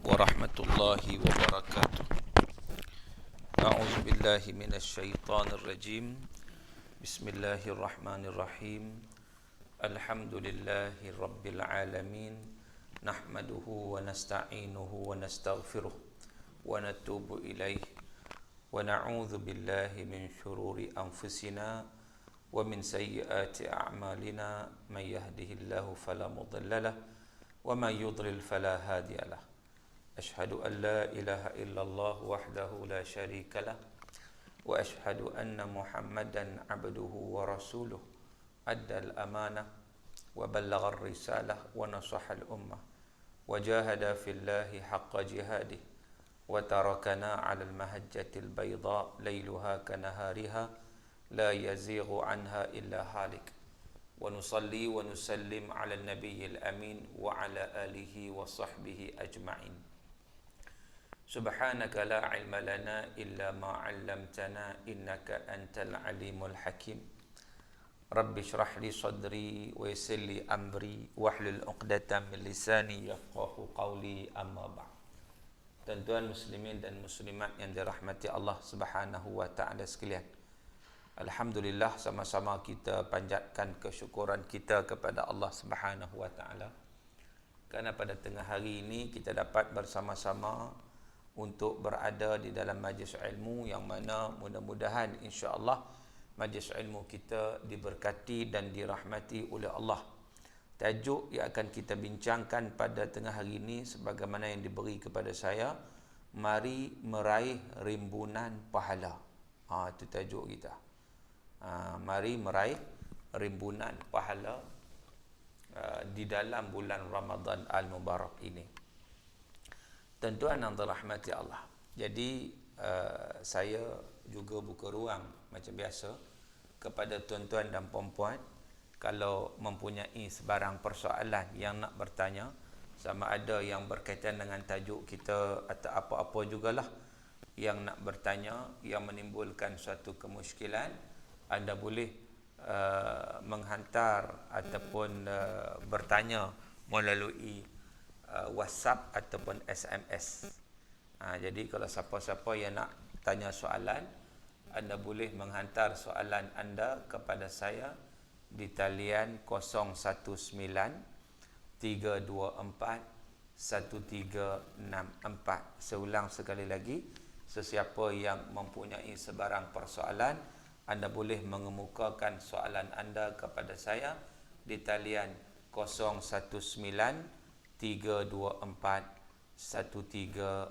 warahmatullahi wabarakatuh. A'udzu billahi minasyaitonir rajim. Bismillahirrahmanirrahim. Alhamdulillahi rabbil alamin. Nahmaduhu wa nasta'inuhu wa nastaghfiruh wa natubu ilaih. Wa na'udzu billahi min syururi anfusina wa min sayyiati a'malina. Man yahdihillahu fala mudilla lahu wa man yudlil fala hadiya lahu. Ashhadu an la ilaha illallah wahdahu la syarika lah wa ashhadu anna Muhammadan abduhu wa rasuluh addal amanah wa ballaghar risalah wa nasahal ummah wa jahada fillahi haqqa jihadih wa tarakana 'alal mahajjatil bayda lailuha kanahariha la yazighu anha illa halik wa nusalli wa nusallim 'alal nabiyyil amin wa 'ala alihi wa sahbihi ajma'in. Subhanaka la ilma lana illa ma 'allamtana innaka antal alimul hakim. Rabbi shrah li sadri wa yassir li amri wahlul 'uqdatam min lisani yafqahu qawli, amma ba'd. Tuan-tuan muslimin dan muslimat yang dirahmati Allah Subhanahu wa taala sekalian. Alhamdulillah, sama-sama kita panjatkan kesyukuran kita kepada Allah Subhanahu wa taala kerana pada tengah hari ini kita dapat bersama-sama untuk berada di dalam majlis ilmu yang mana mudah-mudahan insya-Allah majlis ilmu kita diberkati dan dirahmati oleh Allah. Tajuk yang akan kita bincangkan pada tengah hari ini sebagaimana yang diberi kepada saya, mari meraih rimbunan pahala. Itu tajuk kita. Mari meraih rimbunan pahala di dalam bulan Ramadan Al-Mubarak ini. Tuan-tuan yang dirahmati Allah. Jadi saya juga buka ruang macam biasa kepada tuan-tuan dan puan-puan, kalau mempunyai sebarang persoalan yang nak bertanya, sama ada yang berkaitan dengan tajuk kita atau apa-apa jugalah yang nak bertanya, yang menimbulkan suatu kemusykilan, anda boleh menghantar ataupun bertanya melalui WhatsApp ataupun SMS. Jadi kalau siapa-siapa yang nak tanya soalan, anda boleh menghantar soalan anda kepada saya di talian 019 324 1364. Seulang sekali lagi, sesiapa yang mempunyai sebarang persoalan, anda boleh mengemukakan soalan anda kepada saya di talian 019 324 1364.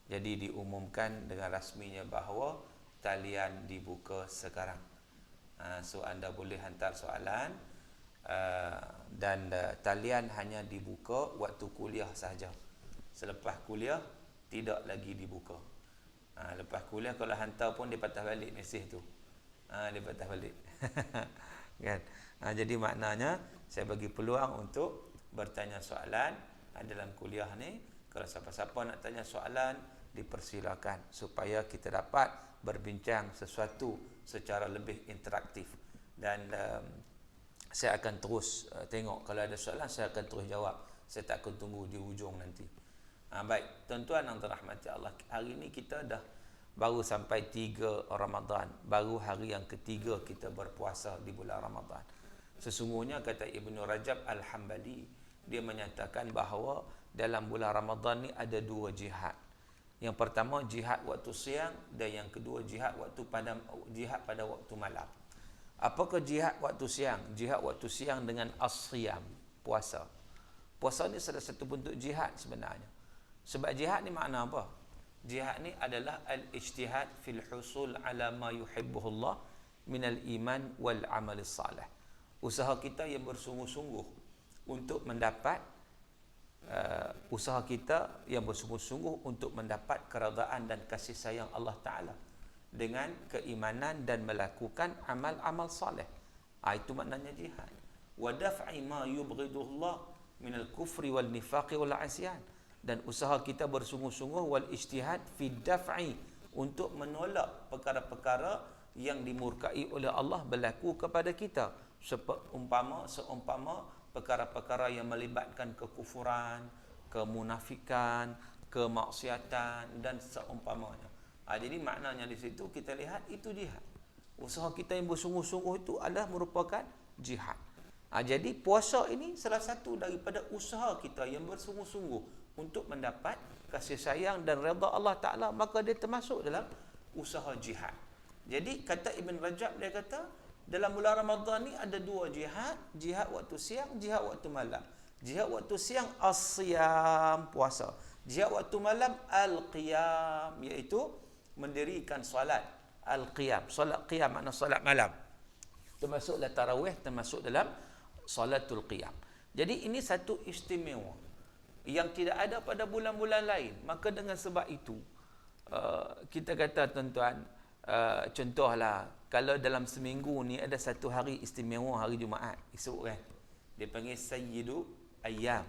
Jadi diumumkan dengan rasminya bahawa talian dibuka sekarang. So anda boleh hantar soalan dan talian hanya dibuka waktu kuliah sahaja. Selepas kuliah tidak lagi dibuka. Lepas kuliah kalau hantar pun dia patah balik mesej tu. Dia patah balik. Kan? Jadi maknanya saya bagi peluang untuk bertanya soalan dalam kuliah ni. Kalau siapa-siapa nak tanya soalan, dipersilakan supaya kita dapat berbincang sesuatu secara lebih interaktif. Dan saya akan terus tengok, kalau ada soalan saya akan terus jawab. Saya tak akan tunggu di hujung nanti. Baik, tuan-tuan yang dirahmati Allah, hari ini kita dah baru sampai 3 Ramadan. Baru hari yang ketiga kita berpuasa di bulan Ramadan. Sesungguhnya kata Ibnu Rajab Al-Hambali, dia menyatakan bahawa dalam bulan Ramadan ni ada 2 jihad. Yang pertama jihad waktu siang, dan yang kedua jihad pada waktu malam. Apakah jihad waktu siang? Jihad waktu siang dengan as-siyam, puasa. Puasa ni salah satu bentuk jihad sebenarnya. Sebab jihad ni makna apa? Jihad ni adalah al-ijtihad fil husul ala ma yuhibbuhullah minal iman wal amal salih. Usaha kita yang bersungguh-sungguh untuk mendapat untuk mendapat keredaan dan kasih sayang Allah Ta'ala dengan keimanan dan melakukan amal-amal salih. Itu maknanya jihad. Wa daf'i ma yubghidullah minal kufri wal nifaqi wal asyan. Dan usaha kita bersungguh-sungguh wal ijtihad fi daf'i, untuk menolak perkara-perkara yang dimurkai oleh Allah berlaku kepada kita, seumpama perkara-perkara yang melibatkan kekufuran, kemunafikan, kemaksiatan dan seumpamanya. Jadi maknanya di situ kita lihat itu jihad. Usaha kita yang bersungguh-sungguh itu adalah merupakan jihad. Jadi puasa ini salah satu daripada usaha kita yang bersungguh-sungguh untuk mendapat kasih sayang dan redha Allah Ta'ala, maka dia termasuk dalam usaha jihad. Jadi kata Ibn Rajab, dia kata dalam bulan Ramadan ni ada dua jihad, jihad waktu siang, jihad waktu malam. Jihad waktu siang as-siyam, puasa. Jihad waktu malam al-qiyam, iaitu mendirikan solat. Al-qiyam, solat qiyam makna solat malam. Termasuklah tarawih, termasuk dalam solatul qiyam. Jadi ini satu istimewa yang tidak ada pada bulan-bulan lain. Maka dengan sebab itu kita kata tuan-tuan, contohlah kalau dalam seminggu ni ada satu hari istimewa, hari Jumaat esok kan, dia panggil sayyidu ayyam,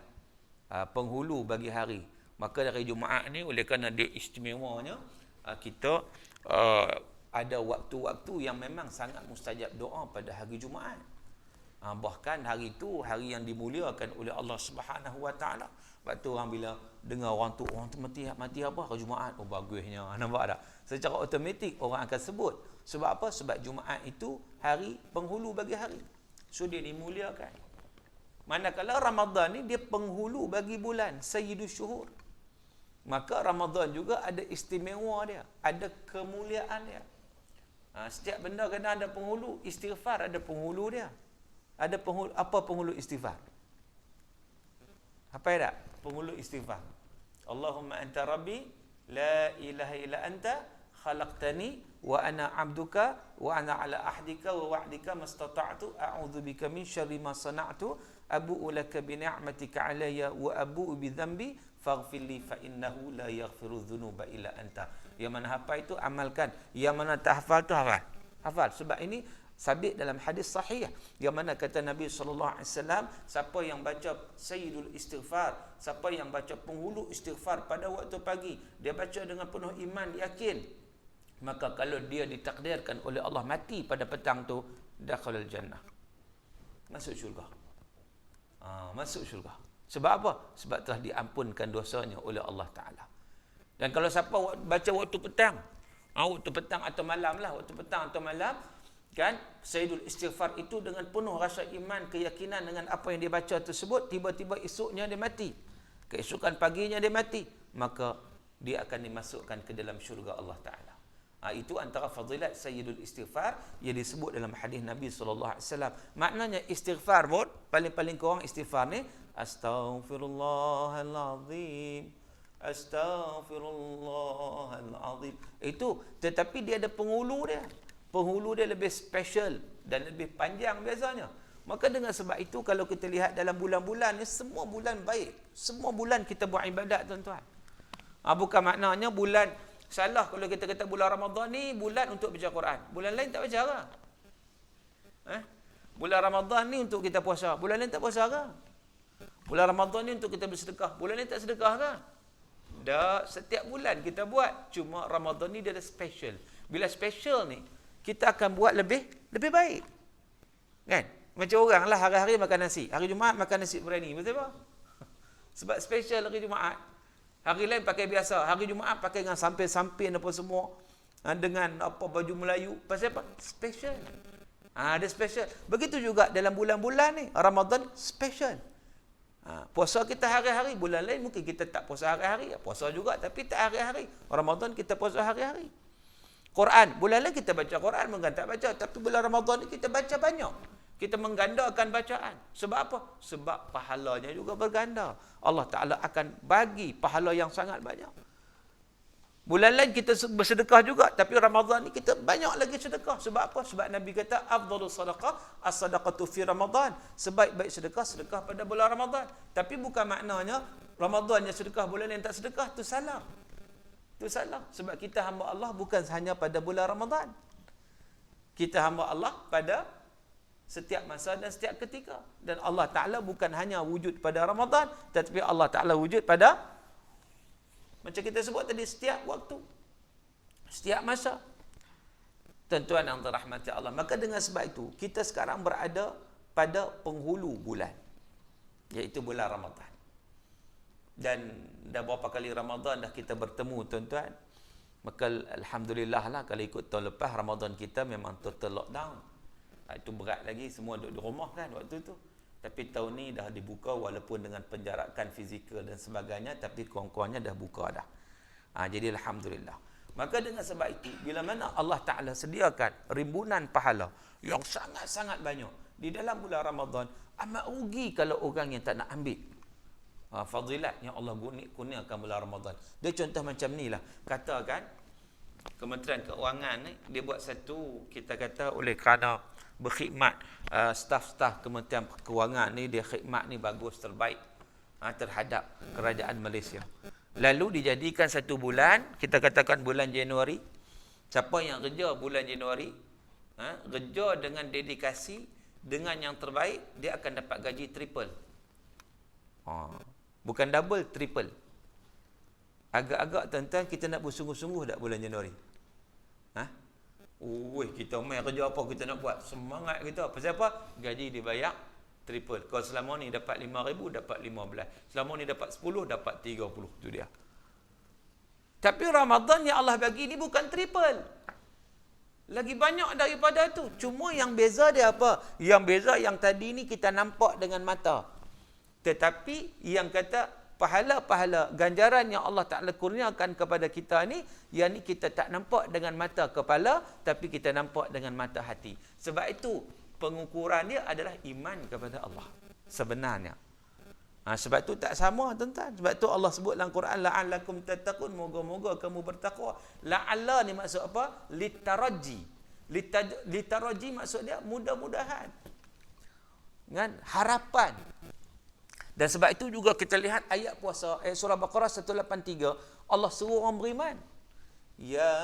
penghulu bagi hari. Maka hari Jumaat ni oleh kerana dia istimewanya, kita ada waktu-waktu yang memang sangat mustajab doa pada hari Jumaat. Bahkan hari itu hari yang dimuliakan oleh Allah Subhanahu Wa Taala. Sebab tu orang bila dengar orang tu mati apa hari Jumaat, oh bagusnya, nampak tak? Secara automatik orang akan sebut. Sebab apa? Sebab Jumaat itu hari penghulu bagi hari. So dia dimuliakan. Manakala Ramadan ni dia penghulu bagi bulan, sayyidus syuhur. Maka Ramadan juga ada istimewa dia, ada kemuliaan dia. Setiap benda kena ada penghulu. Istighfar ada penghulu dia. Ada penghulu, apa penghulu istighfar? Apa tak? Penghulu istighfar. Allahumma anta rabbi la ilaha illa anta khalaqtani wa ana abduka wa ana ala ahdika wa wa'dika mastata'tu a'udzu bika min syarri ma sana'tu abu'u laka bi ni'matika alayya wa abu'u bi dhanbi faghfir li fa innahu la yaghfiru dhunuba illa anta. Yang mana hafal itu amalkan, yang mana tak hafal tu hafal. Sebab ini sabit dalam hadis sahih yang mana kata Nabi SAW, siapa yang baca sayyidul istighfar, siapa yang baca penghulu istighfar pada waktu pagi, dia baca dengan penuh iman, yakin, maka kalau dia ditakdirkan oleh Allah mati pada petang tu, dakhalal jannah, masuk syurga. Masuk syurga. Sebab apa? Sebab telah diampunkan dosanya oleh Allah Ta'ala. Dan kalau siapa baca waktu petang, waktu petang atau malam lah, waktu petang atau malam, kan, sayyidul istighfar itu dengan penuh rasa iman, keyakinan dengan apa yang dia baca tersebut, tiba-tiba esoknya dia mati, keesokan paginya dia mati, maka dia akan dimasukkan ke dalam syurga Allah Ta'ala. Itu antara fadilat sayyidul istighfar yang disebut dalam hadis Nabi SAW. Maknanya istighfar pun, paling-paling kurang istighfar ni, astaghfirullahalazim, astaghfirullahalazim. Itu, tetapi dia ada penghulu dia. Penghulu dia lebih special dan lebih panjang biasanya. Maka dengan sebab itu kalau kita lihat dalam bulan-bulan ni, semua bulan baik. Semua bulan kita buat ibadat tuan-tuan. Bukan maknanya bulan, salah kalau kita kata bulan Ramadan ni bulan untuk baca Quran. Bulan lain tak baca ke? Bulan Ramadan ni untuk kita puasa. Bulan lain tak puasa ke? Bulan Ramadan ni untuk kita bersedekah. Bulan lain tak sedekah ke? Dah, setiap bulan kita buat. Cuma Ramadan ni dia ada special. Bila special ni, kita akan buat lebih baik. Kan? Macam orang lah hari-hari makan nasi. Hari Jumaat makan nasi berani. Betul tak? Sebab special hari Jumaat. Hari lain pakai biasa. Hari Jumaat pakai dengan samping-samping apa semua. Dengan apa baju Melayu. Pasal apa? Special. Ada special. Begitu juga dalam bulan-bulan ni. Ramadan special. Puasa kita hari-hari. Bulan lain mungkin kita tak puasa hari-hari. Puasa juga tapi tak hari-hari. Ramadan kita puasa hari-hari. Quran, bulan lain kita baca Quran, bukan tak baca. Tapi bulan Ramadan ni kita baca banyak. Kita menggandakan bacaan. Sebab apa? Sebab pahalanya juga berganda. Allah Ta'ala akan bagi pahala yang sangat banyak. Bulan lain kita bersedekah juga. Tapi Ramadan ni kita banyak lagi sedekah. Sebab apa? Sebab Nabi kata, afdalus sadaqah as-sadaqatu fi Ramadan. Sebaik-baik sedekah, sedekah pada bulan Ramadan. Tapi bukan maknanya Ramadan yang sedekah, bulan lain tak sedekah. Itu salah. Itu salah. Sebab kita hamba Allah bukan hanya pada bulan Ramadan. Kita hamba Allah pada setiap masa dan setiap ketika. Dan Allah Ta'ala bukan hanya wujud pada Ramadan, tetapi Allah Ta'ala wujud pada, macam kita sebut tadi, setiap waktu, setiap masa. Tuan-tuan yang dirahmati Allah. Maka dengan sebab itu, kita sekarang berada pada penghulu bulan, iaitu bulan Ramadan. Dan dah berapa kali Ramadan dah kita bertemu tuan-tuan. Maka alhamdulillah lah kalau ikut tahun lepas Ramadan kita memang total lockdown. Itu berat lagi, semua duduk di rumah kan waktu tu. Tapi tahun ni dah dibuka walaupun dengan penjarakan fizikal dan sebagainya, tapi kurang-kurangnya dah buka dah. Jadi alhamdulillah. Maka dengan sebab itu, bila mana Allah Ta'ala sediakan rimbunan pahala yang sangat-sangat banyak di dalam bulan Ramadan, amat rugi kalau orang yang tak nak ambil fadilat yang Allah kurniakan bulan Ramadan. Dia contoh macam ni lah. Katakan Kementerian Keuangan ni, dia buat satu, kita kata oleh kerana berkhidmat, staf-staf Kementerian Keuangan ni, dia khidmat ni bagus, terbaik terhadap kerajaan Malaysia. Lalu dijadikan satu bulan, kita katakan bulan Januari. Siapa yang kerja bulan Januari, kerja dengan dedikasi, dengan yang terbaik, dia akan dapat gaji triple. Bukan double, triple. Agak-agak tuan-tuan, kita nak bersungguh-sungguh tak bulan Januari? Kita main kerja apa kita nak buat? Semangat kita. Pasal apa? Gaji dibayar triple. Kalau selama ni dapat 5,000, dapat 15. Selama ni dapat 10, dapat 30. Itu dia. Tapi Ramadan yang Allah bagi ni bukan triple. Lagi banyak daripada tu. Cuma yang beza dia apa? Yang beza yang tadi ni kita nampak dengan mata. Tetapi yang kata pahala-pahala ganjaran yang Allah Ta'ala kurniakan kepada kita ni, yang ni kita tak nampak dengan mata kepala, tapi kita nampak dengan mata hati. Sebab itu pengukuran dia adalah iman kepada Allah sebenarnya. Sebab tu tak sama tuan-tuan. Sebab tu Allah sebut dalam Quran, la'allakum tattaqun, moga-moga kamu bertakwa. La'alla ni maksud apa? Litaraji. Litaraji maksud dia mudah-mudahan. Kan? Harapan. Dan sebab itu juga kita lihat ayat puasa, surah Baqarah 183, Allah suruh orang beriman. Ya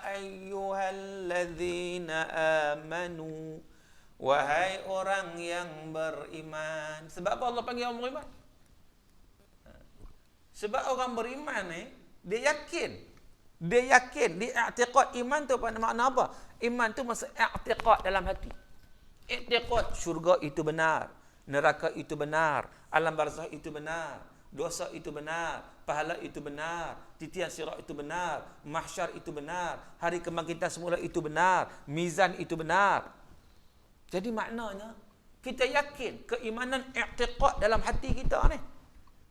ayyuhalladzina amanu, wahai orang yang beriman. Sebab apa Allah panggil orang beriman? Sebab orang beriman ni, dia yakin. Dia i'tiqad. Iman tu makna apa? Iman tu maksud i'tiqad dalam hati. I'tiqad syurga itu benar, neraka itu benar, alam barzakh itu benar, dosa itu benar, pahala itu benar, titian sirat itu benar, mahsyar itu benar, hari kebangkitan semula itu benar, mizan itu benar. Jadi maknanya kita yakin keimanan i'tiqad dalam hati kita ni.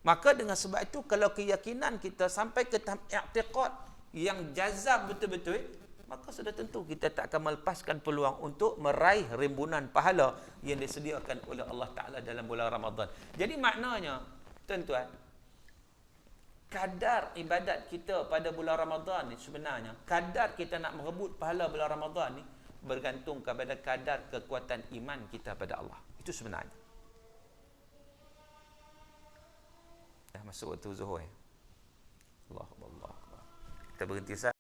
Maka dengan sebab itu kalau keyakinan kita sampai ke tahap i'tiqad yang jazam betul-betul, maka sudah tentu kita tak akan melepaskan peluang untuk meraih rimbunan pahala yang disediakan oleh Allah Ta'ala dalam bulan Ramadan. Jadi maknanya, tuan-tuan, kadar ibadat kita pada bulan Ramadan ni sebenarnya, kadar kita nak merebut pahala bulan Ramadan ni bergantung kepada kadar kekuatan iman kita pada Allah. Itu sebenarnya. Dah masuk waktu zuhur. Allah. Kita berhenti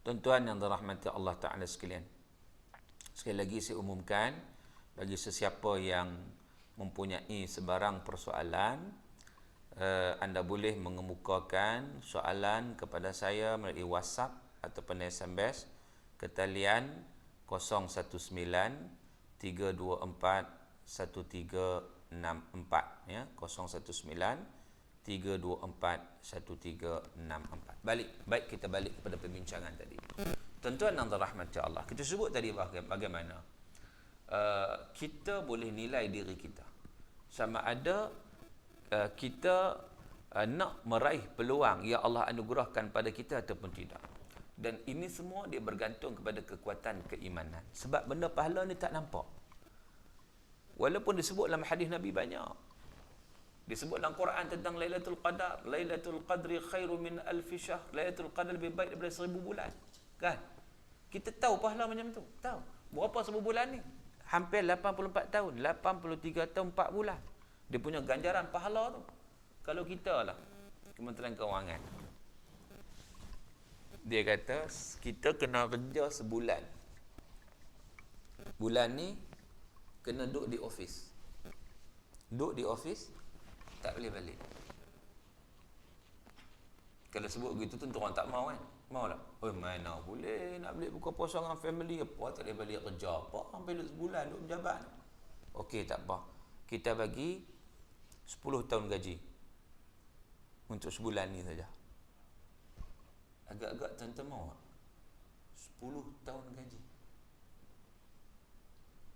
Tuan-tuan yang dirahmati Allah Ta'ala sekalian, sekali lagi saya umumkan, bagi sesiapa yang mempunyai sebarang persoalan, anda boleh mengemukakan soalan kepada saya melalui WhatsApp ataupun SMS ke talian 019 324 1364, ya, 019 324 1364. Baik kita balik kepada perbincangan tadi. Tuan-tuan yang dirahmati Allah, kita sebut tadi bagaimana kita boleh nilai diri kita sama ada kita nak meraih peluang yang Allah anugerahkan pada kita ataupun tidak. Dan ini semua dia bergantung kepada kekuatan keimanan. Sebab benda pahala ni tak nampak. Walaupun disebut dalam hadis Nabi banyak. Disebut dalam Quran tentang Lailatul Qadar. Lailatul Qadri khairu min alfi syahr. Lailatul Qadar lebih baik daripada 1000 bulan. Kan? Kita tahu pahala macam tu. Tahu. Berapa 1000 bulan ni? Hampir 84 tahun. 83 tahun 4 bulan. Dia punya ganjaran pahala tu. Kalau kita lah, Kementerian Kewangan, dia kata, kita kena kerja sebulan. Bulan ni, kena duduk di office. Duduk di office, tak boleh balik. Kalau sebut begitu tu orang tak mau kan? Mau tak? Oh mana boleh nak balik buka puasa dengan family apa, tak boleh balik kerja apa, sampai duduk sebulan duduk menjabat. Okey, tak apa. Kita bagi 10 tahun gaji untuk sebulan ni saja. Agak-agak tuan-tuan mau tak? 10 tahun gaji.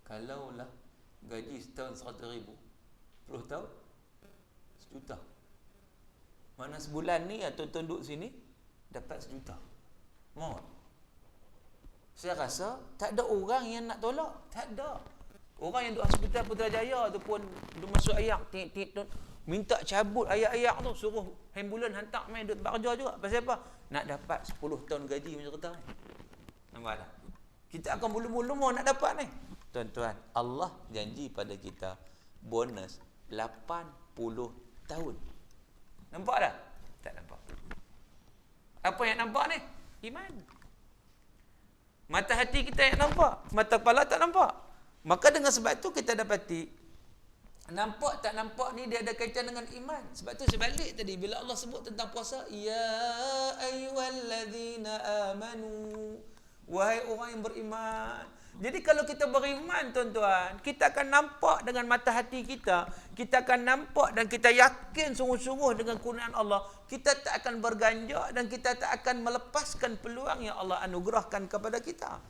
Kalaulah gaji setahun 100,000, 10 tahun 1 juta. Mana sebulan ni tuan-tuan duduk sini dapat 1 juta. Mau tak? Saya rasa tak ada orang yang nak tolak. Tak ada. Orang yang duduk hospital Putrajaya tu pun duduk masuk ayak, minta cabut ayak-ayak tu, suruh ambulan hantar main duduk bekerja juga. Pasal apa? Nak dapat 10 tahun gaji macam kata ni. Nampak tak? Kita akan bulu-bulu nak dapat ni. Tuan-tuan, Allah janji pada kita bonus 80 tahun. Nampak tak? Tak nampak. Apa yang nampak ni? Iman. Mata hati kita yang nampak, mata kepala tak nampak. Maka dengan sebab tu kita dapati nampak tak nampak ni dia ada kaitan dengan iman. Sebab tu sebalik tadi bila Allah sebut tentang puasa, ya ayyuhallazina amanu, wahai orang yang beriman. Jadi kalau kita beriman tuan-tuan, kita akan nampak dengan mata hati kita, kita akan nampak dan kita yakin sungguh-sungguh dengan kurniaan Allah, kita tak akan berganjak dan kita tak akan melepaskan peluang yang Allah anugerahkan kepada kita.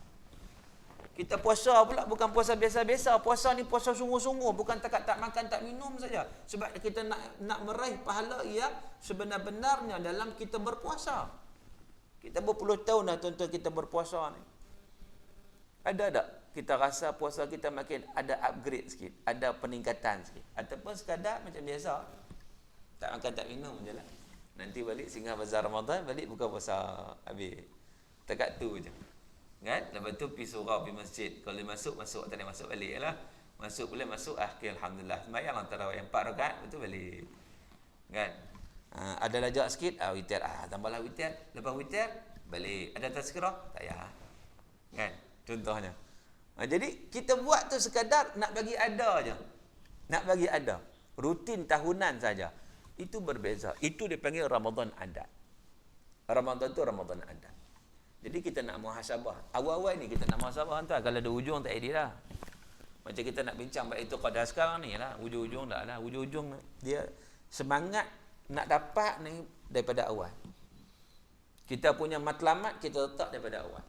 Kita puasa pula bukan puasa biasa-biasa. Puasa ni puasa sungguh-sungguh, bukan takat tak makan tak minum saja. Sebab kita nak meraih pahala yang sebenar-benarnya dalam kita berpuasa. Kita berpuluh tahun dah tuan-tuan kita berpuasa ni. Ada tak kita rasa puasa kita makin ada upgrade sikit, ada peningkatan sikit, ataupun sekadar macam biasa tak makan tak minum je lah. Nanti balik singgah bazar Ramadan, balik buka puasa, habis takat tu je kan. Lepas tu pergi surau, pergi masjid. Kalau dia masuk, tak ada masuk balik lah. Masuk boleh masuk, akhir alhamdulillah sembahyang lah tarawih 4 rakaat, betul balik kan. Ada lajak sikit, witir, tambahlah witir. Lepas witir balik. Ada tazkirah, tak payah kan, contohnya. Jadi kita buat tu sekadar nak bagi ada je, nak bagi ada, rutin tahunan saja. Itu berbeza. Itu dipanggil Ramadan adat. Ramadan tu Ramadan adat. Jadi kita nak muhasabah. Awal-awal ni kita nak muhasabah tuan. Kalau ada hujung tak edit lah. Macam kita nak bincang baik itu qadar sekarang ni lah. Hujung-hujung dah lah. Hujung-hujung dia semangat nak dapat ni daripada awal. Kita punya matlamat kita letak daripada awal.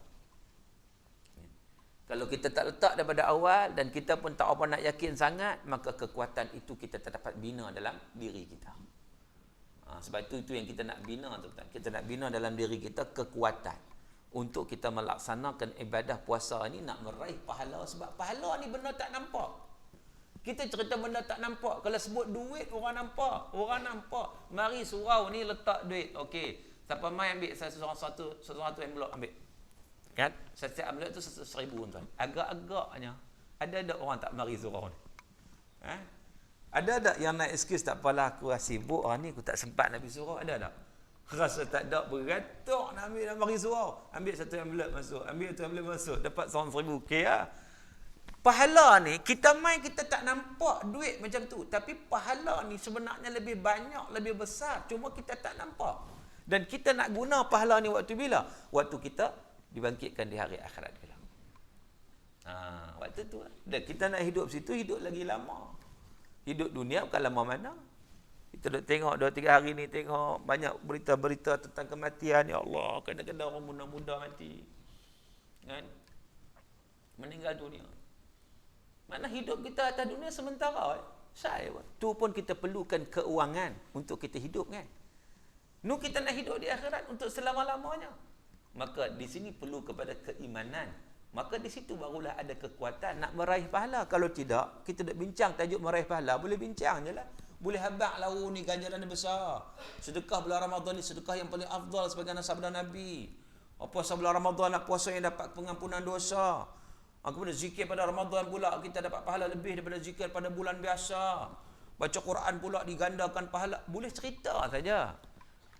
Kalau kita tak letak daripada awal dan kita pun tak apa nak yakin sangat, maka kekuatan itu kita tak dapat bina dalam diri kita. Sebab itu yang kita nak bina tuan-tuan. Kita nak bina dalam diri kita kekuatan untuk kita melaksanakan ibadah puasa ni, nak meraih pahala. Sebab pahala ni benda tak nampak. Kita cerita benda tak nampak. Kalau sebut duit, orang nampak. Orang nampak. Mari surau ni letak duit. Okey. Siapa mai ambil satu envelope ambil. Kan? Setiap envelope tu 1,000 tuan. Agak-agaknya ada orang tak mari surau ni. Ada tak yang nak excuse, tak apalah aku sibuk hari ni, aku tak sempat nak pergi surau? Ada tak? Rasa tak ada, beratok nak ambil dan bagi surau. Ambil satu envelope masuk, ambil satu envelope masuk, dapat 100,000. Okey lah. Pahala ni, kita main kita tak nampak duit macam tu. Tapi pahala ni sebenarnya lebih banyak, lebih besar. Cuma kita tak nampak. Dan kita nak guna pahala ni waktu bila? Waktu kita dibangkitkan di hari akhirat bila. Waktu tu lah. Dan kita nak hidup situ, hidup lagi lama. Hidup dunia bukan lama mana. Kita duk tengok 2-3 hari ni, tengok banyak berita-berita tentang kematian. Ya Allah, kadang-kadang orang muda-muda mati. Kan? Meninggal dunia. Mana hidup kita atas dunia sementara. Saya tu pun kita perlukan keuangan untuk kita hidup kan. Nu kita nak hidup di akhirat untuk selama-lamanya. Maka di sini perlu kepada keimanan. Maka di situ barulah ada kekuatan nak meraih pahala. Kalau tidak, kita nak bincang tajuk meraih pahala, boleh bincang je lah. Boleh habaq lahu ni ganjaran yang besar. Sedekah bulan Ramadan ni sedekah yang paling afdal sebagaimana sabda Nabi. Puasa bulan Ramadan nak puasa yang dapat pengampunan dosa. Kemudian zikir pada Ramadan pula kita dapat pahala lebih daripada zikir pada bulan biasa. Baca Quran pula digandakan pahala. Boleh cerita saja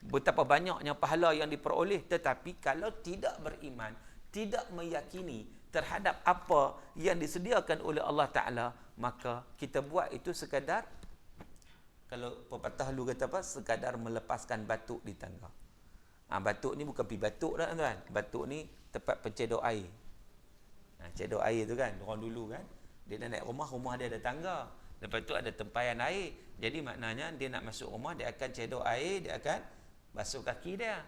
betapa banyaknya pahala yang diperoleh. Tetapi kalau tidak beriman, tidak meyakini terhadap apa yang disediakan oleh Allah Ta'ala, maka kita buat itu sekadar, kalau pepatah lu kata apa, sekadar melepaskan batuk di tangga. Batuk ni bukan pi batuk dah tuan. Batuk ni tempat pencedok air. Cedok air tu kan, orang dulu kan, dia nak naik rumah, rumah dia ada tangga. Lepas tu ada tempayan air. Jadi maknanya dia nak masuk rumah, dia akan cedok air, dia akan basuh kaki dia.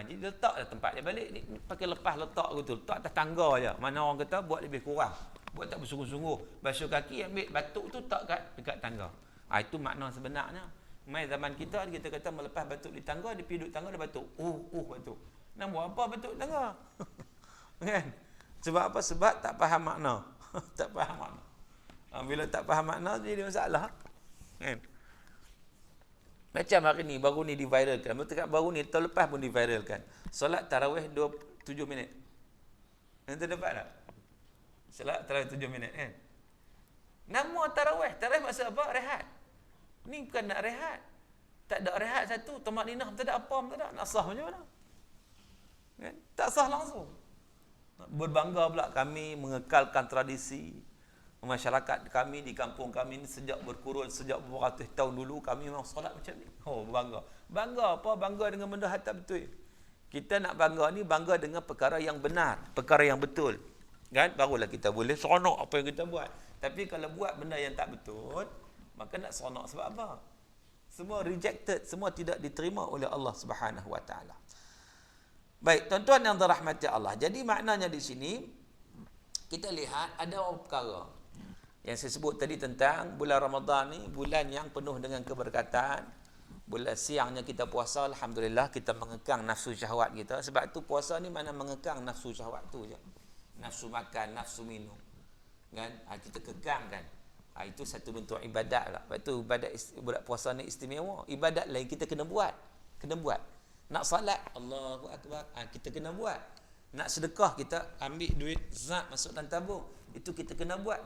Jadi letaklah tempat dia balik ni, pakai lepas letak gitu, letak atas tangga je. Mana orang kata buat lebih kurang, buat tak bersungguh-sungguh, basuh kaki, ambil batuk tu tak dekat tangga. Itu makna sebenarnya. Mai zaman kita kata melepas batuk di tangga, dia pergi duduk tangga, dia batuk. Batuk. Nak buat apa batuk tangga? Kan? Sebab apa? Sebab tak faham makna. Tak faham makna. Bila tak faham makna, jadi masalah. Kan? Macam hari ni, baru ni diviralkan. Baru ni, tahun lepas pun diviralkan. Solat tarawih 7 minit. Nanti dapat tak? Solat tarawih 7 minit kan? Nama tarawih. Tarawih maksud apa? Rehat. Ni bukan nak rehat. Tak ada rehat satu. Tamak-ninah tak ada apa, tak ada. Nak sah macam mana? Kan? Tak sah langsung. Berbangga pula kami mengekalkan tradisi masyarakat kami di kampung kami ni sejak berkurun, sejak beberapa ratus tahun dulu kami memang solat macam ni. Bangga. Bangga apa? Bangga dengan benda hak tak betul. Kita nak bangga ni bangga dengan perkara yang benar, perkara yang betul. Kan? Barulah kita boleh seronok apa yang kita buat. Tapi kalau buat benda yang tak betul, maka nak seronok sebab apa? Semua rejected, semua tidak diterima oleh Allah Subhanahu Wa Taala. Baik, tuan-tuan yang dirahmati Allah. Jadi maknanya di sini kita lihat ada perkara yang saya sebut tadi tentang bulan Ramadan ni, bulan yang penuh dengan keberkatan. Bulan siangnya kita puasa, alhamdulillah kita mengekang nafsu syahwat kita. Sebab tu puasa ni mana mengekang nafsu syahwat tu je. Nafsu makan, nafsu minum. Kan? Kita kekang kan. Itu satu bentuk ibadat lah. Sebab tu ibadat puasa ni istimewa. Ibadat lain kita kena buat. Kena buat. Nak salat, Allahu Akbar, kita kena buat. Nak sedekah, kita ambil duit zakat masuk dalam tabung. Itu kita kena buat.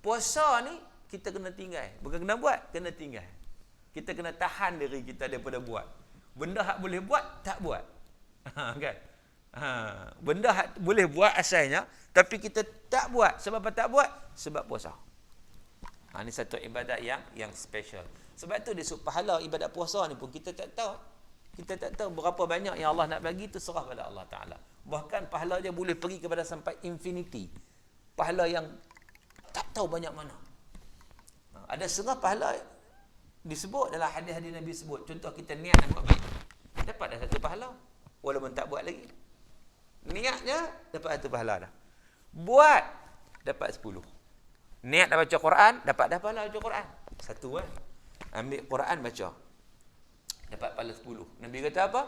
Puasa ni, kita kena tinggal. Bukan kena buat, kena tinggal. Kita kena tahan diri kita daripada buat. Benda hak boleh buat, tak buat. Kan? Benda hak boleh buat asalnya, tapi kita tak buat. Sebab apa tak buat? Sebab puasa. Ini satu ibadat yang special. Sebab tu disebut pahala ibadat puasa ni pun kita tak tahu. Kita tak tahu berapa banyak yang Allah nak bagi, itu serah pada Allah Ta'ala. Bahkan pahala dia boleh pergi kepada sampai infinity. Pahala yang tak tahu banyak mana. Ada setengah pahala disebut dalam hadis-hadis Nabi sebut. Contoh kita niat nak buat baik, dapat dah satu pahala. Walaupun tak buat lagi. Niatnya dapat satu pahala dah. Buat dapat 10. Niat nak baca Quran, dapat dah pahala baca Quran. Satu kan. Ambil Quran baca, dapat pahala 10. Nabi kata apa?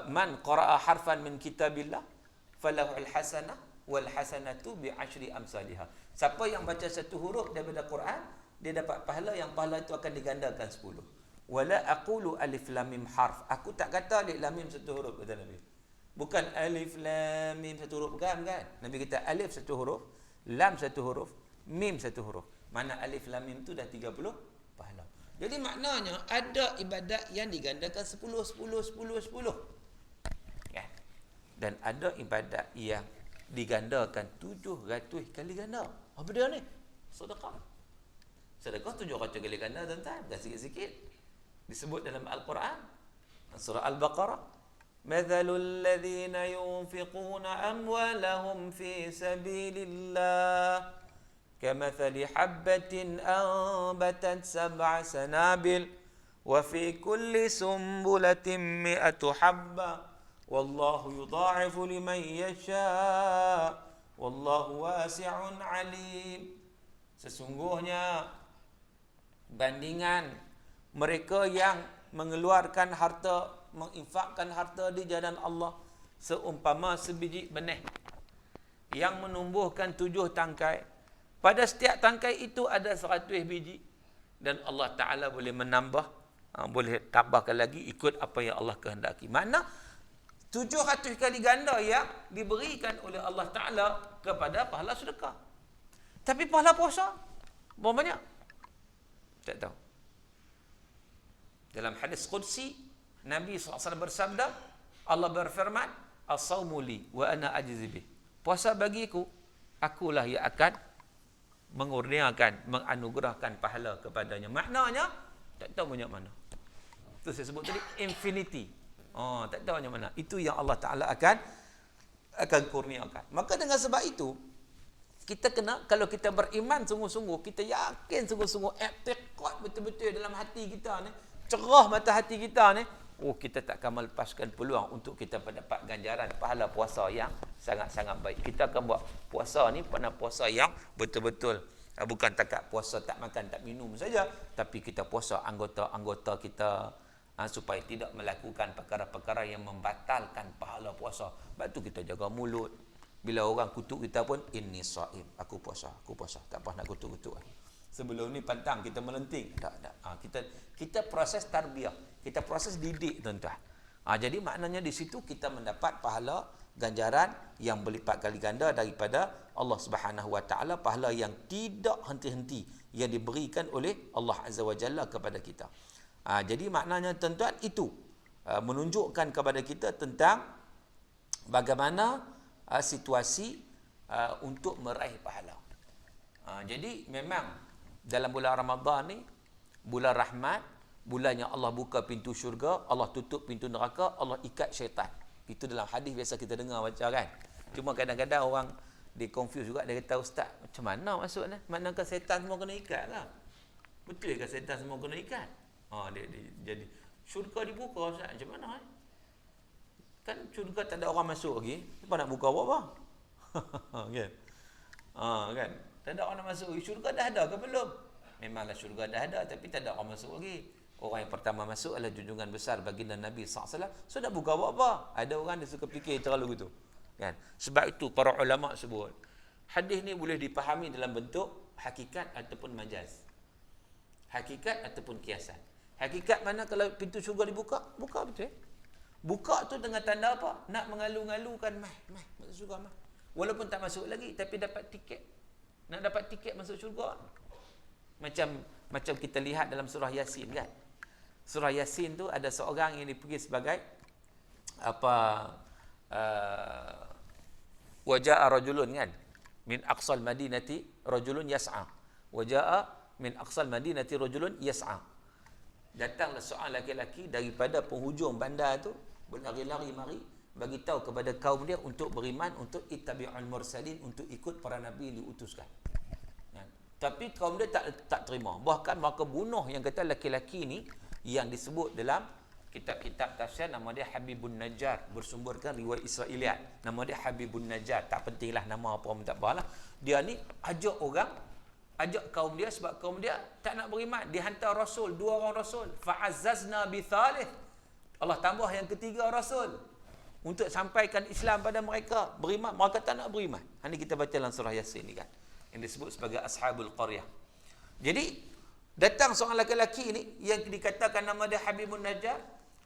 Man qara'a harfan min kitabillah falahu al-hasanah wal hasanatu bi 10 amsalihha. Siapa yang baca satu huruf daripada Quran, dia dapat pahala yang pahala itu akan digandakan 10. Wala aqulu alif lam mim harf. Aku tak kata alif lam mim satu huruf, kata Nabi. Bukan alif lam mim satu huruf, bukan kan? Nabi kata alif satu huruf, lam satu huruf, mim satu huruf. Mana alif lam mim tu dah 30 pahala. Jadi maknanya ada ibadat yang digandakan 10, 10, 10, 10. Ya. Dan ada ibadat yang digandakan 700 kali ganda. Apa dia ni? Sedekah. Sedekah 700 kali ganda, tuan-tuan. Dah sikit-sikit. Disebut dalam Al-Quran. Surah Al-Baqarah. Mathalul ladzina yunfiquna amwalahum fi sabilillah. كمثل حبة أنبتت 7 سنابل وفي كل سنبلة 100 حبة والله يضاعف لمن يشاء والله واسع عليم. Sesungguhnya bandingan mereka yang mengeluarkan harta, menginfakkan harta di jalan Allah seumpama sebiji benih yang menumbuhkan 7 tangkai. Pada setiap tangkai itu ada 100 biji. Dan Allah Ta'ala boleh menambah, boleh tambahkan lagi ikut apa yang Allah kehendaki. Makna 700 kali ganda yang diberikan oleh Allah Ta'ala kepada pahala sedekah. Tapi pahala puasa, berapa banyak? Tak tahu. Dalam hadis Qudsi, Nabi SAW bersabda, Allah berfirman, As-sawmu li wa ana ajzi bih. Puasa bagiku, akulah yang akan mengurniakan, menganugerahkan pahala kepadanya. Maknanya, tak tahu banyak mana. Itu saya sebut tadi, infinity. Tak tahu banyak mana. Itu yang Allah Ta'ala akan kurniakan. Maka dengan sebab itu, kita kena, kalau kita beriman sungguh-sungguh, kita yakin sungguh-sungguh, i'tiqad betul-betul dalam hati kita ni, cerah mata hati kita ni, kita tak akan melepaskan peluang untuk kita mendapat ganjaran pahala puasa yang sangat-sangat baik. Kita akan buat puasa ni pada puasa yang betul-betul, bukan takat puasa tak makan tak minum saja, tapi kita puasa anggota-anggota kita supaya tidak melakukan perkara-perkara yang membatalkan pahala puasa. Sebab tu kita jaga mulut. Bila orang kutuk kita pun, inni shaim, aku puasa, tak apa nak kutuk-kutuk. Sebelum ni pantang kita melenting. Tak. Kita proses tarbiyah, kita proses didik, tuan-tuan. Jadi maknanya di situ kita mendapat pahala ganjaran yang berlipat kali ganda daripada Allah Subhanahu Wa Taala, pahala yang tidak henti-henti yang diberikan oleh Allah Azza wa Jalla kepada kita. Jadi maknanya, tuan-tuan, itu menunjukkan kepada kita tentang bagaimana situasi untuk meraih pahala. Jadi memang dalam bulan Ramadan ni, bulan rahmat, bulan yang Allah buka pintu syurga, Allah tutup pintu neraka, Allah ikat syaitan. Itu dalam hadis biasa kita dengar baca kan. Cuma kadang-kadang orang dia confuse juga, dia kata, ustaz, macam mana maksudnya? Maknakah syaitan semua kena ikat lah? Betul ke syaitan semua kena ikat? Dia jadi syurga dibuka, ustaz, macam mana? Kan syurga tak ada orang masuk lagi, apa nak buka apa-apa? Kan? Kan? Tak ada orang nak masuk. Syurga dah ada ke belum? Memanglah syurga dah ada, tapi tak ada orang masuk lagi. Orang yang pertama masuk adalah junjungan besar baginda Nabi SAW. So nak buka apa-apa? Ada orang dia suka fikir terlalu gitu. Kan? Sebab itu para ulama sebut, hadis ni boleh dipahami dalam bentuk hakikat ataupun majaz. Hakikat ataupun kiasan. Hakikat mana kalau pintu syurga dibuka? Buka betul. Buka tu dengan tanda apa? Nak mengalu-ngalukan masuk syurga mah. Walaupun tak masuk lagi, tapi dapat tiket. Nak dapat tiket masuk syurga. Macam kita lihat dalam surah Yasin kan. Surah Yasin tu ada seorang yang dipergi sebagai waja'a rajulun kan, min aqsal madinati rajulun yas'a. Waja'a min aqsal madinati rajulun yas'a. Datanglah seorang lelaki daripada penghujung bandar tu, berlari-lari mari bagi tahu kepada kaum dia untuk beriman, untuk ittabi'ul mursalin, untuk ikut para nabi yang diutuskan. Tapi kaum dia tak terima. Bahkan mereka bunuh yang kata lelaki ni, yang disebut dalam kitab-kitab tafsir, nama dia Habibun Najjar, bersumberkan riwayat Israiliyat. Nama dia Habibun Najjar, tak pentinglah nama apa pun tak apalah. Dia ni ajak kaum dia, sebab kaum dia tak nak beriman. Dihantar rasul, 2 orang rasul. Fa'azzazna bi thalith. Allah tambah yang ketiga rasul untuk sampaikan Islam pada mereka. Beriman, mereka tak nak beriman. Ini kita baca dalam surah Yasin ni kan, yang disebut sebagai Ashabul Qaryah. Jadi datang seorang lelaki ni yang dikatakan nama dia Habibun Najjar.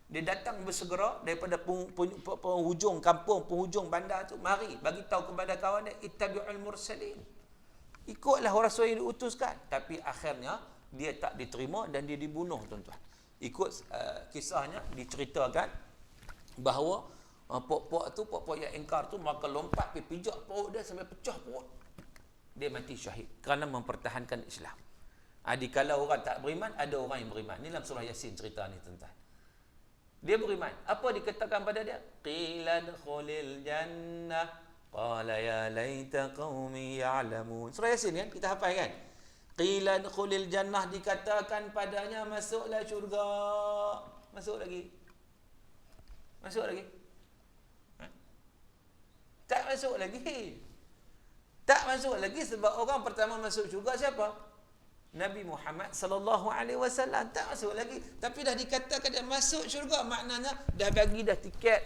Dia datang bersegera daripada penghujung kampung, penghujung bandar tu, mari bagi tahu kepada kawan dia, ittabi'ul mursalin, ikutlah rasul yang diutuskan. Tapi akhirnya dia tak diterima dan dia dibunuh, tuan-tuan. Ikut kisahnya diceritakan bahawa puak-puak yang ingkar tu maka lompat pergi pijak perut dia sampai pecah perut. Dia mati syahid kerana mempertahankan Islam. Dikala orang tak beriman, ada orang yang beriman. Ini dalam surah Yasin cerita ni, tuan-tuan. Dia beriman. Apa dikatakan pada dia? Qila dkhulil jannah qala ya laita qaumi ya'lamun. Surah Yasin kan kita hafal kan? Qila dkhulil jannah, dikatakan padanya masuklah syurga. Masuk lagi. Masuk lagi. Tak masuk lagi. Tak masuk lagi sebab orang pertama masuk syurga siapa? Nabi Muhammad sallallahu alaihi wasallam. Tak masuk lagi, tapi dah dikatakan dia masuk syurga, maknanya dah bagi dah tiket.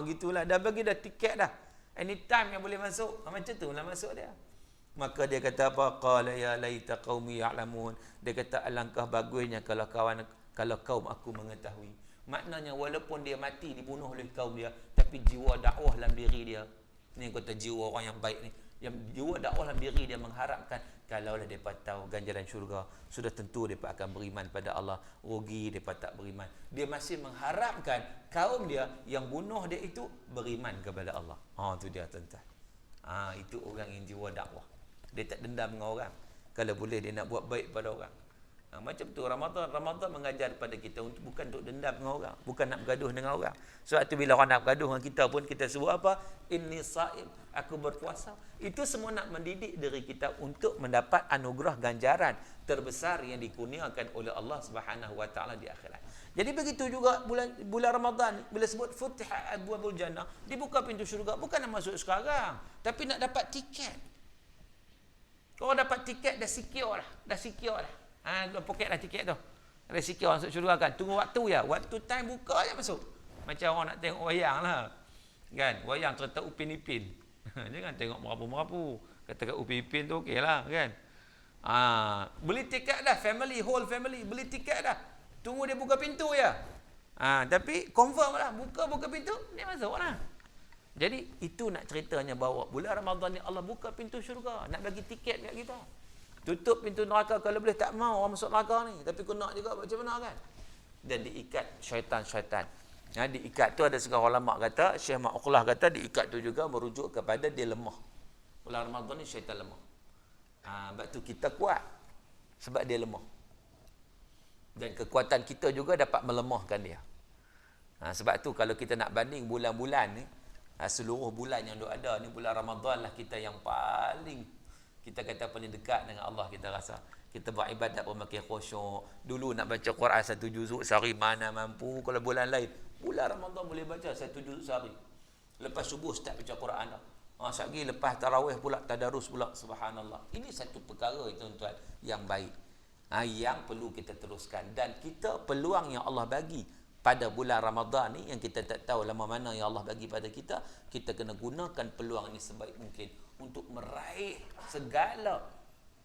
Gitulah, dah bagi dah tiket dah. Anytime yang boleh masuk. Macam tu lah masuk dia. Maka dia kata apa? Qala ya laita qaumi ya'lamun. Dia kata alangkah bagusnya kalau kaum aku mengetahui. Maknanya walaupun dia mati dibunuh oleh kaum dia, tapi jiwa dakwah dalam diri dia. Ni kata jiwa orang yang baik ni. Yang jiwa dakwah dalam diri dia mengharapkan kalaulah mereka tahu ganjaran syurga, sudah tentu mereka akan beriman pada Allah. Rugi mereka tak beriman. Dia masih mengharapkan kaum dia yang bunuh dia itu beriman kepada Allah. Tu dia, tuan-tuan. Itu orang yang jiwa dakwah. Dia tak dendam dengan orang. Kalau boleh dia nak buat baik pada orang. Macam tu Ramadan mengajar kepada kita bukan untuk dendam dengan orang, bukan nak bergaduh dengan orang. Sebab tu bila orang nak bergaduh dengan kita pun kita sebut apa? Inni saim, aku berpuasa. Itu semua nak mendidik diri kita untuk mendapat anugerah ganjaran terbesar yang dikurniakan oleh Allah Subhanahu wa taala di akhirat. Jadi begitu juga bulan Ramadan bila sebut futihat abwabul jannah, dibuka pintu syurga, bukan nak masuk sekarang, tapi nak dapat tiket. Kalau dapat tiket dah secure lah. Poket lah tiket tu. Resiko masuk syurga kan. Tunggu waktu ya. Waktu time buka je masuk. Macam orang nak tengok wayang lah. Kan? Wayang terletak Upin Ipin. Jangan tengok merapu-merapu. Katakan Upin Ipin tu okey lah. Kan? Beli tiket dah. Whole family. Beli tiket dah. Tunggu dia buka pintu ya. Tapi confirm lah. Buka pintu. Dia masuk lah. Jadi itu nak ceritanya bahawa bulan Ramadan ni Allah buka pintu syurga. Nak bagi tiket kat kita. Tutup pintu neraka kalau boleh, tak mau orang masuk neraka ni. Tapi kau nak juga macam mana kan? Dan diikat syaitan-syaitan. Diikat tu ada seorang ulama kata, Syekh Ma'uqlah kata diikat tu juga merujuk kepada dia lemah. Bulan Ramadan ni syaitan lemah. Sebab tu kita kuat. Sebab dia lemah. Dan kekuatan kita juga dapat melemahkan dia. Sebab tu kalau kita nak banding bulan-bulan ni, seluruh bulan yang ada ni, bulan Ramadan lah kita yang paling, kita kata paling dekat dengan Allah kita rasa. Kita buat ibadat pun makin khusyuk. Dulu nak baca Quran 1 juzuk sehari mana mampu. Kalau bulan lain, bulan Ramadan boleh baca 1 juzuk sehari. Lepas subuh start baca Quran dah. Sekali lepas tarawih pula tadarus pula, subhanallah. Ini satu perkara tuan-tuan yang baik. Yang perlu kita teruskan, dan kita peluang yang Allah bagi pada bulan Ramadan ni yang kita tak tahu lama mana yang Allah bagi pada kita, kita kena gunakan peluang ini sebaik mungkin untuk meraih segala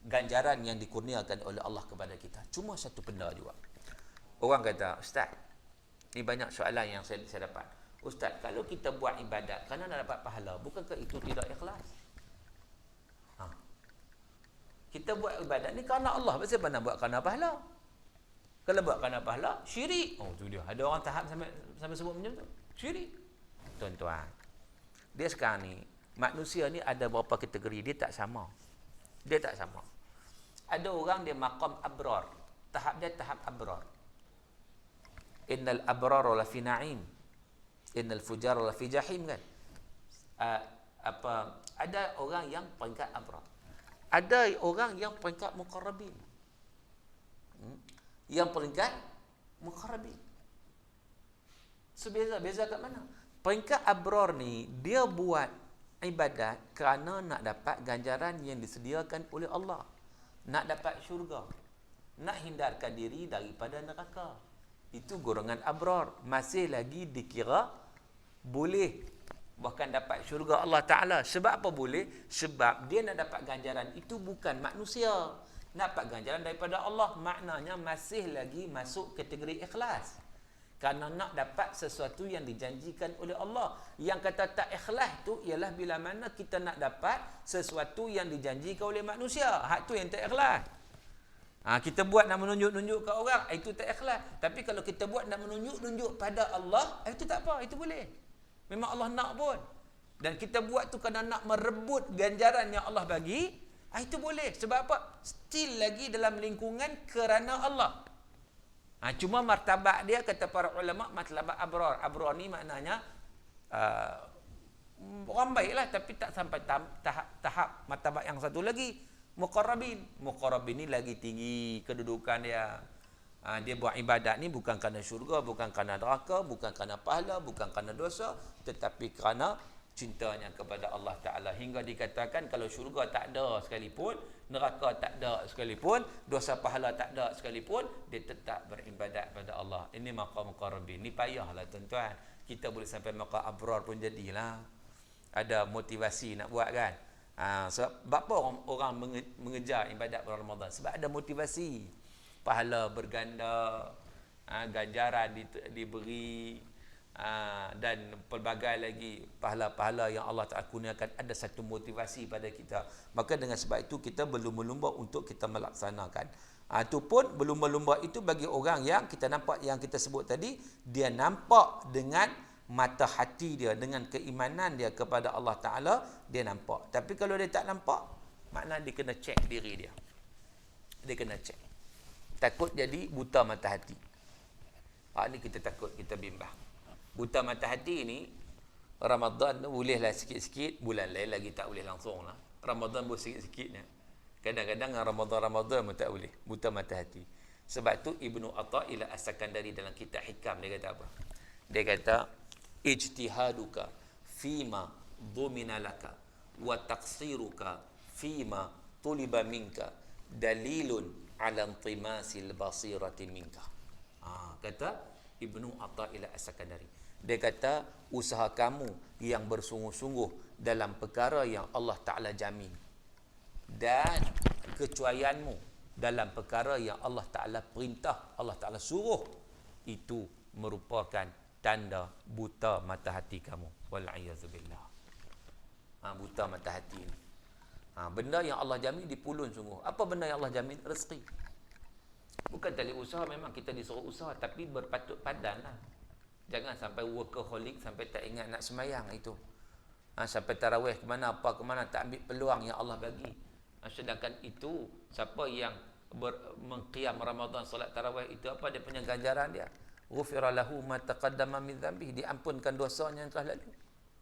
ganjaran yang dikurniakan oleh Allah kepada kita. Cuma satu benda juga. Orang kata, Ustaz, ni banyak soalan yang saya dapat. Ustaz, kalau kita buat ibadat kerana nak dapat pahala, bukankah itu tidak ikhlas? Kita buat ibadat ni kerana Allah, pasal mana buat kerana pahala? Kalau buat kerana pahala, syirik. Tu dia. Ada orang tahap sampai sebut macam tu. Syirik. Tuan-tuan, dia sekarang ni, manusia ni ada beberapa kategori, dia tak sama. Ada orang dia maqam abrar. Tahap dia tahap abrar. Innal abrara la fi na'im. Innal fujara la fi jahim kan. Ada orang yang peringkat abrar. Ada orang yang peringkat muqarrabin. Yang peringkat muqarrabin. So beza kat mana? Peringkat abrar ni dia buat ibadat kerana nak dapat ganjaran yang disediakan oleh Allah, nak dapat syurga, nak hindarkan diri daripada neraka. Itu golongan abrar, masih lagi dikira boleh bahkan dapat syurga Allah Ta'ala. Sebab apa boleh? Sebab dia nak dapat ganjaran itu bukan manusia, nak dapat ganjaran daripada Allah. Maknanya masih lagi masuk kategori ikhlas, kerana nak dapat sesuatu yang dijanjikan oleh Allah. Yang kata tak ikhlas tu ialah bila mana kita nak dapat sesuatu yang dijanjikan oleh manusia. Hak tu yang tak ikhlas. Kita buat nak menunjuk-nunjuk ke orang, itu tak ikhlas. Tapi kalau kita buat nak menunjuk-nunjuk pada Allah, itu tak apa, itu boleh. Memang Allah nak pun. Dan kita buat tu kerana nak merebut ganjaran yang Allah bagi, itu boleh. Sebab apa? Still lagi dalam lingkungan kerana Allah. Cuma martabat dia, kata para ulama, martabat abrar. Abrar ni maknanya orang baik lah, tapi tak sampai tahap martabat yang satu lagi. Muqarrabin. Muqarrabin ni lagi tinggi kedudukan dia. Dia buat ibadat ni bukan kerana syurga, bukan kerana neraka, bukan kerana pahala, bukan kerana dosa, tetapi kerana cintanya kepada Allah Ta'ala. Hingga dikatakan kalau syurga tak ada sekalipun, neraka tak ada sekalipun, dosa pahala tak ada sekalipun, dia tetap beribadat pada Allah. Ini maqam muqarrabin. Ni payahlah tuan-tuan. Kita boleh sampai maqam abrar pun jadilah. Ada motivasi nak buat kan. Sebab apa orang mengejar ibadat bulan Ramadan? Sebab ada motivasi. Pahala berganda, ganjaran diberi, dan pelbagai lagi pahala-pahala yang Allah Ta'ala kurniakan. Ada satu motivasi pada kita. Maka dengan sebab itu kita berlumba-lumba untuk kita melaksanakan. Itu pun berlumba-lumba itu bagi orang yang kita nampak, yang kita sebut tadi, dia nampak dengan mata hati dia, dengan keimanan dia kepada Allah Ta'ala, dia nampak. Tapi kalau dia tak nampak, makna dia kena cek diri dia. Dia kena cek. Takut jadi buta mata hati. Ini kita takut, kita bimbang. Buta mata hati ni, Ramadan bolehlah sikit-sikit, bulan lain lagi tak boleh langsung lah. Ramadan boleh sikit-sikitnya. Kadang-kadang Ramadan pun tak boleh. Buta mata hati. Sebab tu Ibnu Athaillah As-Sakandari dalam kitab Hikam, dia kata apa? Dia kata, ijtihaduka fima dhumina laka wa taqsiruka fima tuliba minka dalilun ala intimasil basirati minka. Kata Ibnu Athaillah As-Sakandari. Dia kata usaha kamu yang bersungguh-sungguh dalam perkara yang Allah Ta'ala jamin, dan kecuaianmu dalam perkara yang Allah Ta'ala perintah, Allah Ta'ala suruh, itu merupakan tanda buta mata hati kamu. Wal'iyazubillah. Buta mata hati ni. Benda yang Allah jamin dipulun sungguh. Apa benda yang Allah jamin? Rezeki. Bukan tali usaha, memang kita disuruh usaha, tapi berpatut padan lah. Jangan sampai workaholic, sampai tak ingat nak semayang itu. Sampai tarawih ke mana, apa ke mana, tak ambil peluang yang Allah bagi. Sedangkan itu, siapa yang mengqiyam Ramadan, solat tarawih, itu apa dia punya ganjaran dia? Ghufira lahu ma taqaddama min dhanbihi, diampunkan dosanya yang telah lalu.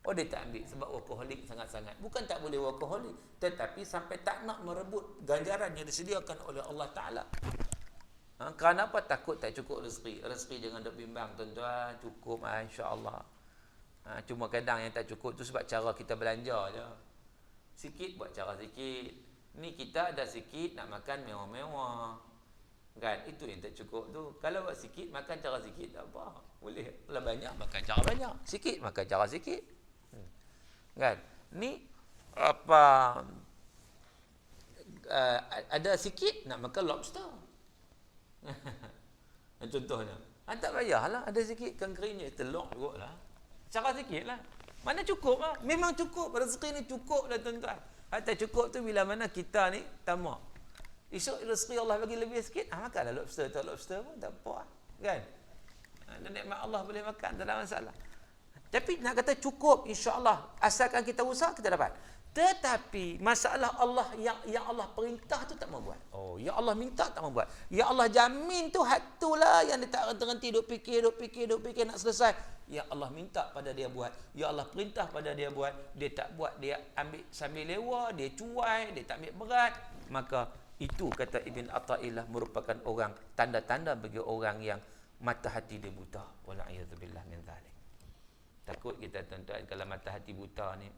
Dia tak ambil sebab workaholic sangat-sangat. Bukan tak boleh workaholic, tetapi sampai tak nak merebut ganjaran yang disediakan oleh Allah Ta'ala. Kerana apa? Takut tak cukup rezeki. Rezeki jangan duk bimbang tuan-tuan, cukup insya-Allah. Cuma kadang yang tak cukup tu sebab cara kita belanja je. Sikit buat cara sikit. Ni kita ada sikit nak makan mewah-mewah. Kan? Itu yang tak cukup tu. Kalau buat sikit, makan cara sikit tak apa. Boleh. Kalau banyak, makan cara banyak. Sikit, makan cara sikit. Kan? Ni apa, ada sikit nak makan lobster. Contohnya. Tak payahlah, ada sikit kan keringnya telur juga lah. Cara sikit lah. Mana cukup lah. Memang cukup. Rezeki ni cukup lah tuan-tuan. Tak cukup tu bila mana kita ni tamak. Esok rezeki Allah bagi lebih sikit, makanlah lobster. Tak lobster pun tak apa. Kan? Nikmat Allah boleh makan, tak ada masalah. Tapi nak kata cukup, insya-Allah, asalkan kita usaha, kita dapat. Tetapi masalah Allah yang Allah perintah tu tak mau buat. Yang Allah minta tak mau buat. Yang Allah jamin tu, hatulah yang dia tak berhenti duk fikir nak selesai. Yang Allah minta pada dia buat, yang Allah perintah pada dia buat, dia tak buat, dia ambil sambil lewa, dia cuai, dia tak ambil berat. Maka itu kata Ibn Athaillah merupakan orang, tanda-tanda bagi orang yang mata hati dia buta. Wal'iyadzubillah min zalik. Takut kita tuan-tuan kalau mata hati buta ni.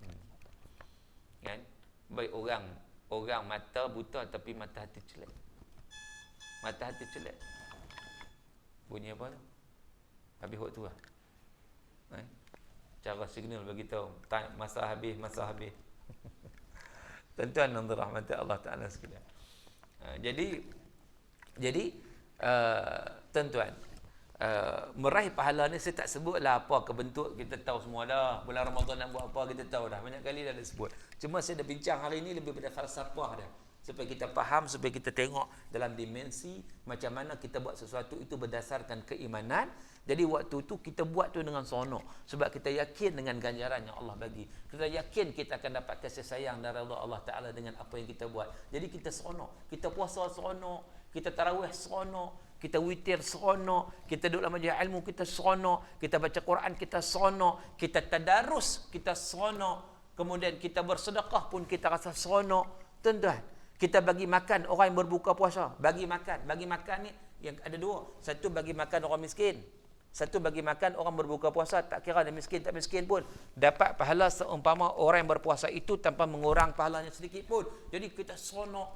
Kan? Baik orang mata buta tapi mata hati celak. Mata hati celak. Bunyi apa tu? Habis waktu lah. Cara signal bagi tahu masa habis. Tuan-tuan yang dirahmati Allah Ta'ala sekalian. Jadi tuan-tuan, meraih pahala ni saya tak sebutlah apa kebentuk, kita tahu semua dah. Bulan Ramadan nak buat apa kita tahu dah. Banyak kali dah disebut. Cuma saya dah bincang hari ni lebih pada falsafah dah. Supaya kita faham, supaya kita tengok dalam dimensi macam mana kita buat sesuatu itu berdasarkan keimanan. Jadi waktu itu kita buat tu dengan seronok. Sebab kita yakin dengan ganjaran yang Allah bagi. Kita yakin kita akan dapat kasih sayang dari Allah Ta'ala dengan apa yang kita buat. Jadi kita seronok. Kita puasa seronok. Kita tarawih seronok. Kita witir seronok. Kita duduk dalam majlis ilmu kita seronok. Kita baca Quran kita seronok. Kita tadarus kita seronok. Kemudian kita bersedekah pun kita rasa seronok. Tuan-tuan, kita bagi makan orang yang berbuka puasa. Bagi makan ni yang ada dua. Satu bagi makan orang miskin. Satu bagi makan orang berbuka puasa. Tak kira dia miskin tak miskin pun dapat pahala seumpama orang yang berpuasa itu tanpa mengurang pahalanya sedikit pun. Jadi kita seronok,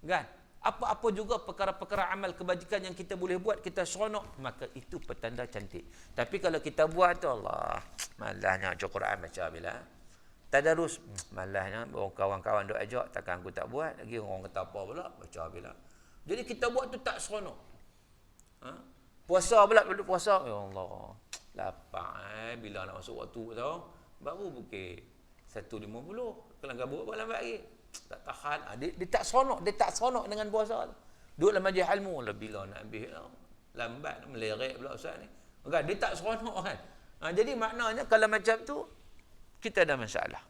kan? Apa-apa juga perkara-perkara amal kebajikan yang kita boleh buat, kita seronok, maka itu petanda cantik. Tapi kalau kita buat tu, Allah, malahnya baca Quran macam bila tadarus, malahnya kawan-kawan duk ajak, takkan aku tak buat. Lagi orang kata apa pula, baca bila. Jadi kita buat tu tak seronok. Puasa pula, puasa, ya Allah, lapar bila nak masuk waktu tau, baru pukul 1.50, kalau gabut apa lambat lagi, tak tahan. Dia tak seronok dengan puasa tu. Duduk dalam majlis ilmu, bila nak habis lambat, meleret pula ustaz ni, kan? Dia tak seronok kan. Jadi maknanya kalau macam tu kita ada masalah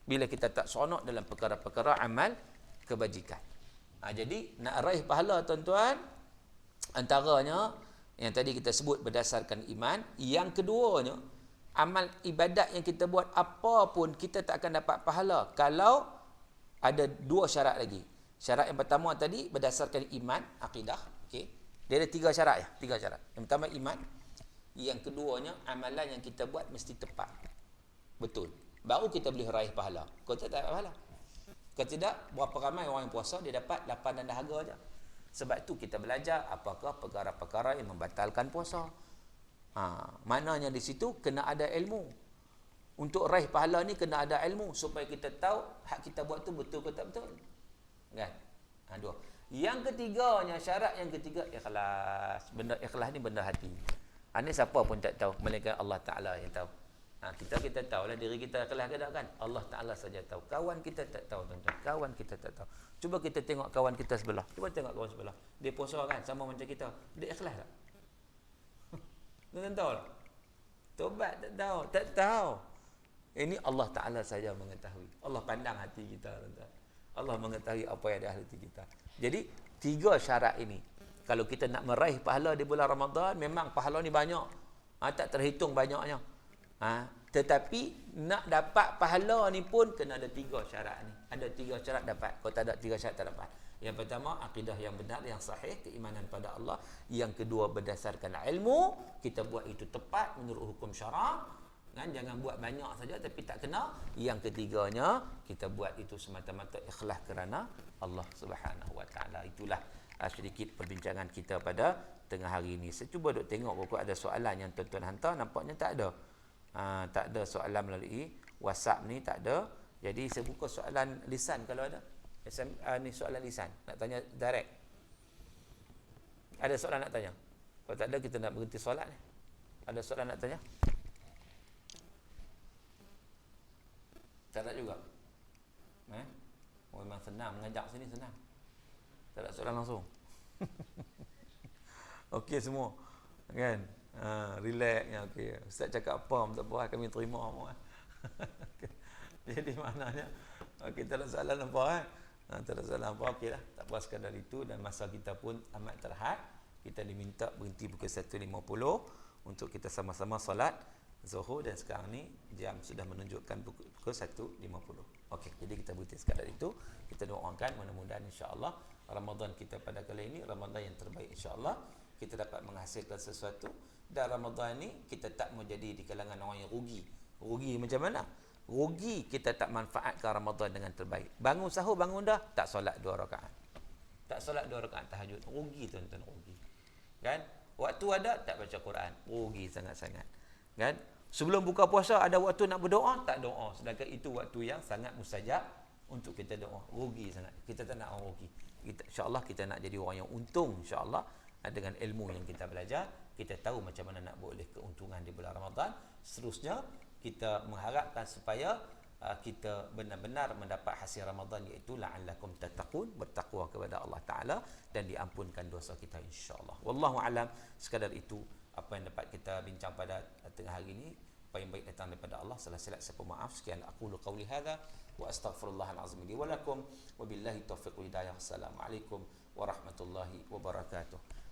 bila kita tak seronok dalam perkara-perkara amal kebajikan. Jadi nak raih pahala tuan-tuan, antaranya yang tadi kita sebut berdasarkan iman. Yang keduanya, amal ibadat yang kita buat apa pun kita tak akan dapat pahala kalau ada dua syarat lagi. Syarat yang pertama tadi berdasarkan iman, akidah, okey. Dia ada tiga syarat ya, tiga syarat. Yang pertama iman, yang keduanya amalan yang kita buat mesti tepat. Betul. Baru kita boleh raih pahala. Kalau tak dapat pahala. Kalau tidak, berapa ramai orang yang puasa dia dapat 8 dan dahaga aja. Sebab tu kita belajar apakah perkara-perkara yang membatalkan puasa. Maknanya di situ kena ada ilmu. Untuk raih pahala ni kena ada ilmu supaya kita tahu hak kita buat tu betul ke tak betul. Kan? Dua. Yang ketiganya, syarat yang ketiga ikhlas. Benda ikhlas ni benda hati. Ini siapa pun tak tahu, melainkan Allah Ta'ala yang tahu. Kita tahulah diri kita ikhlas ke tak kan? Allah Ta'ala saja tahu. Kawan kita tak tahu tuan-tuan. Kawan kita tak tahu. Cuba kita tengok kawan kita sebelah. Cuba tengok kawan sebelah. Dia puasa kan sama macam kita. Dia ikhlas tak? Tuan-tuan tahu tak? Tobat tak tahu. Tak tahu. Ini Allah Ta'ala saja mengetahui. Allah pandang hati kita tuan-tuan. Allah mengetahui apa yang ada dalam hati kita. Jadi 3 syarat ini. Kalau kita nak meraih pahala di bulan Ramadan, memang pahala ni banyak. Tak terhitung banyaknya. Tetapi nak dapat pahala ni pun kena ada 3 syarat ni. Ada 3 syarat dapat. Kalau tak ada 3 syarat tak dapat. Yang pertama, akidah yang benar, yang sahih, keimanan pada Allah. Yang kedua, berdasarkan ilmu, kita buat itu tepat menurut hukum syarak. Kan? Jangan buat banyak saja tapi tak kena. Yang ketiganya, kita buat itu semata-mata ikhlas kerana Allah Subhanahu Wa Taala. Itulah sedikit perbincangan kita pada tengah hari ini. Saya cuba duk tengok pokok ada soalan yang tuan-tuan hantar, nampaknya tak ada. Tak ada soalan melalui WhatsApp ni, tak ada. Jadi saya buka soalan lisan kalau ada. Ni soalan lisan. Nak tanya direct. Ada soalan nak tanya? Kalau tak ada, kita nak berhenti solat ni. Ada soalan nak tanya? Tak ada juga. Memang senang mengajak sini, senang. Tak ada soalan langsung. Okey semua. Kan? Relax ya, okey. Ustaz cakap apa, tak apa, kami terima semua. Jadi maknanya kita ada soalan apa tak ada soalan apa, okeylah. Tak apa sekadar itu, dan masa kita pun amat terhad. Kita diminta berhenti pukul 1.50 untuk kita sama-sama solat Zuhur, dan sekarang ni jam sudah menunjukkan pukul 1.50. Okey, jadi kita berhenti sekadar itu. Kita doakan mudah-mudahan insya-Allah Ramadan kita pada kali ini Ramadan yang terbaik insya-Allah. Kita dapat menghasilkan sesuatu, dan Ramadan ni kita tak mau jadi di kalangan orang yang rugi. Rugi macam mana? Rugi kita tak manfaatkan Ramadan dengan terbaik. Bangun sahur, bangun dah tak solat 2 rakaat. Tak solat 2 rakaat tahajud. Rugi tuan-tuan, rugi. Kan? Waktu ada tak baca Quran. Rugi sangat-sangat. Kan? Sebelum buka puasa ada waktu nak berdoa, tak doa. Sedangkan itu waktu yang sangat mustajab untuk kita doa. Rugi sangat. Kita tak nak orang rugi. Insya-Allah kita nak jadi orang yang untung insya-Allah. Dengan ilmu yang kita belajar, kita tahu macam mana nak boleh keuntungan di bulan Ramadan. Seterusnya kita mengharapkan supaya kita benar-benar mendapat hasil Ramadan, iaitu la'allakum tattaqun, bertakwa kepada Allah Taala dan diampunkan dosa kita insya-Allah. Wallahu alam. Sekadar itu apa yang dapat kita bincang pada tengah hari ini. Apa yang baik datang daripada Allah, salah silap saya pemaaf. Sekian aqulu qauli hadza wa astaghfirullahal azim li wa lakum wa billahi taufiq wal hidayah. Assalamualaikum warahmatullahi wabarakatuh.